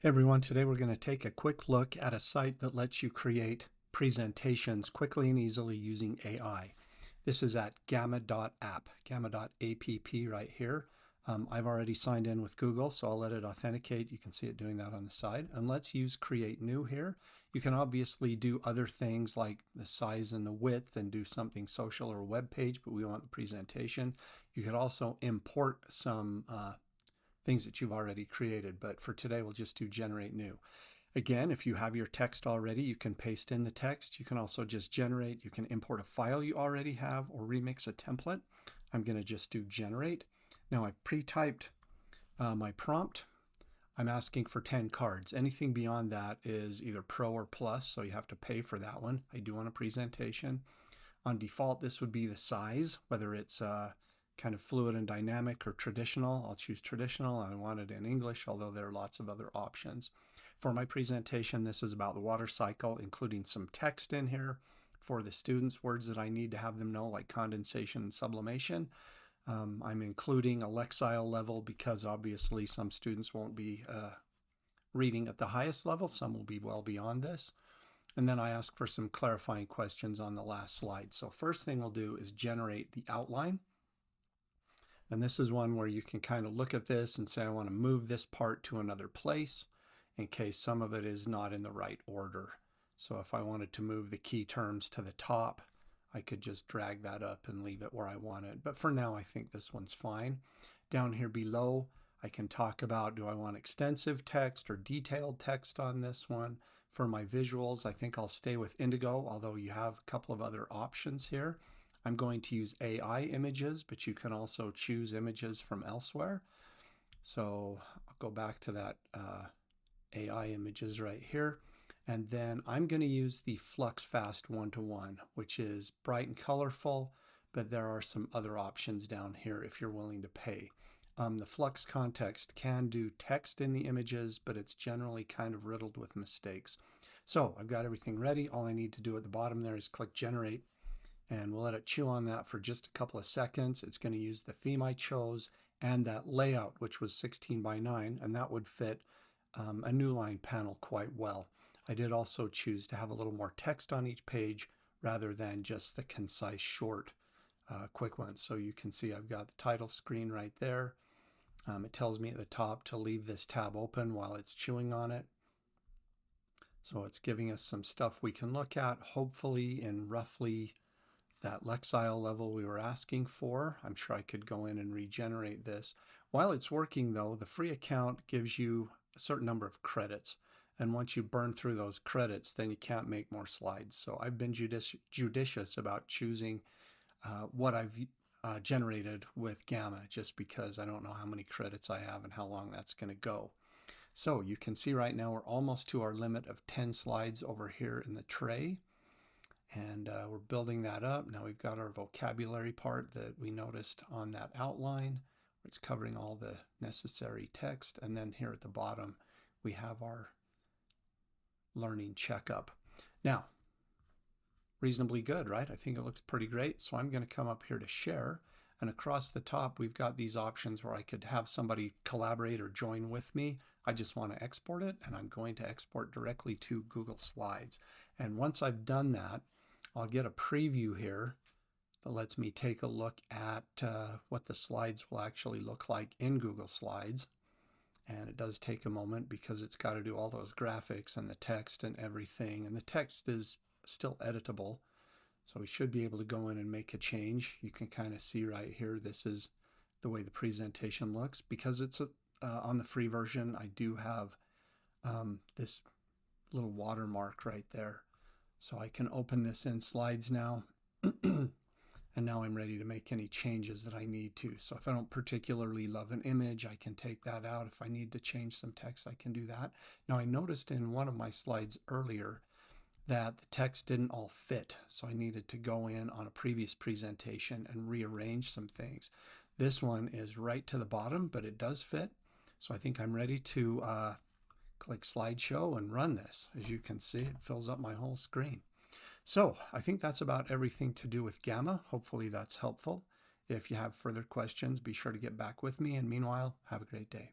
Hey everyone, today we're going to take a quick look at a site that lets you create presentations quickly and easily using AI. This is at gamma.app, gamma.app right here. I've already signed in with Google, so I'll let it authenticate. You can see it doing that on the side. And let's use Create New here. You can obviously do other things like the size and the width and do something social or web page, but we want the presentation. You could also import some things that you've already created, but for today we'll just do generate new. Again, if you have your text already, you can paste in the text. You can also just generate. You can import a file you already have or remix a template. I'm going to just do generate. Now I've pre-typed my prompt. I'm asking for 10 cards. Anything beyond that is either Pro or Plus, so you have to pay for that one. I do want a presentation. On default, this would be the size, whether it's kind of fluid and dynamic or traditional. I'll choose traditional. I want it in English, although there are lots of other options. For my presentation, this is about the water cycle, including some text in here for the students, words that I need to have them know, like condensation and sublimation. I'm including a Lexile level because obviously some students won't be reading at the highest level. Some will be well beyond this. And then I ask for some clarifying questions on the last slide. So first thing we'll do is generate the outline. And this is one where you can kind of look at this and say, I want to move this part to another place in case some of it is not in the right order. So if I wanted to move the key terms to the top, I could just drag that up and leave it where I want it. But for now, I think this one's fine. Down here below, I can talk about, do I want extensive text or detailed text on this one? For my visuals, I think I'll stay with Indigo, although you have a couple of other options here. I'm going to use AI images, but you can also choose images from elsewhere. So I'll go back to that AI images right here. And then I'm going to use the FluxFast 1-to-1, which is bright and colorful, but there are some other options down here if you're willing to pay. The Flux Context can do text in the images, but it's generally kind of riddled with mistakes. So I've got everything ready. All I need to do at the bottom there is click Generate, and we'll let it chew on that for just a couple of seconds. It's going to use the theme I chose and that layout, which was 16 by 9, and that would fit a new line panel quite well. I did also choose to have a little more text on each page rather than just the concise, short, quick ones. So you can see I've got the title screen right there. It tells me at the top to leave this tab open while it's chewing on it. So it's giving us some stuff we can look at, hopefully in roughly that Lexile level we were asking for. I'm sure I could go in and regenerate this. While it's working though, the free account gives you a certain number of credits. And once you burn through those credits, then you can't make more slides. So I've been judicious about choosing what I've generated with Gamma, just because I don't know how many credits I have and how long that's going to go. So you can see right now we're almost to our limit of 10 slides over here in the tray. And we're building that up. Now we've got our vocabulary part that we noticed on that outline. It's covering all the necessary text. And then here at the bottom, we have our learning checkup. Now, reasonably good, right? I think it looks pretty great. So I'm going to come up here to share. And across the top, we've got these options where I could have somebody collaborate or join with me. I just want to export it, and I'm going to export directly to Google Slides. And once I've done that, I'll get a preview here that lets me take a look at what the slides will actually look like in Google Slides. And it does take a moment because it's got to do all those graphics and the text and everything. And the text is still editable. So we should be able to go in and make a change. You can kind of see right here, this is the way the presentation looks. Because it's on the free version, I do have this little watermark right there. So I can open this in Slides now. And now I'm ready to make any changes that I need to. So if I don't particularly love an image, I can take that out. If I need to change some text, I can do that. Now I noticed in one of my slides earlier that the text didn't all fit. So I needed to go in on a previous presentation and rearrange some things. This one is right to the bottom, but it does fit. So I think I'm ready to click slideshow and run this. As you can see, it fills up my whole screen. So I think that's about everything to do with Gamma. Hopefully that's helpful. If you have further questions, be sure to get back with me. And meanwhile, have a great day.